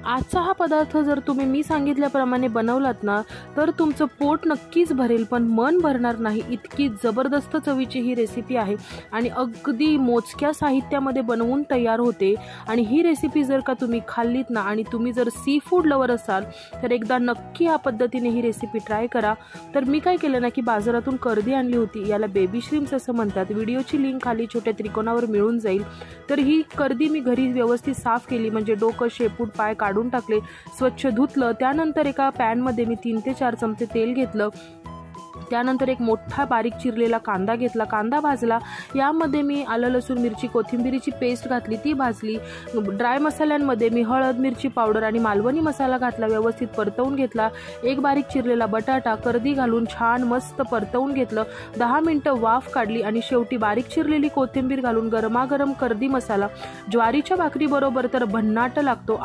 आजचा हा पदार्थ जर तुम्ही मी सांगितल्याप्रमाणे बनवलात ना तर तुमचं पोट नक्कीच भरेल, पण मन भरणार नाही. इतकी जबरदस्त चवीची ही रेसिपी आहे आणि अगदी मोजक्या साहित्यामध्ये बनवून तयार होते. आणि ही रेसिपी जर का तुम्ही खाल्लीत ना आणि तुम्ही जर सी फूड लवर असाल तर एकदा नक्की या पद्धतीने ही रेसिपी ट्राय करा. तर मी काय केलं ना की बाजारातून कर्दी आणली होती, याला बेबी श्रिम्स असं म्हणतात. व्हिडिओची लिंक खाली छोट्या त्रिकोणावर मिळून जाईल. तर ही कर्दी मी घरी व्यवस्थित साफ केली, म्हणजे डोकं, शेपूट, पाय काढून टाकले, स्वच्छ धुतलं. त्यानंतर एका पॅनमध्ये मी 3 ते 4 चमचे तेल घेतलं. त्यानंतर एक मोठा बारीक चिरलेला कांदा घेतला, कांदा भाजला. यामध्ये मी आलं, लसूण, मिरची, कोथिंबीरीची पेस्ट घातली, ती भाजली. ड्राय मसाल्यांमध्ये मी हळद, मिरची पावडर आणि मालवणी मसाला घातला, व्यवस्थित परतवून घेतला. एक बारीक चिरलेला बटाटा, कर्दी घालून छान मस्त परतवून घेतलं. 10 मिनिटं वाफ काढली आणि शेवटी बारीक चिरलेली कोथिंबीर घालून गरमागरम कर्दी मसाला ज्वारीच्या भाकरी बरोबर तर भन्नाट लागतो.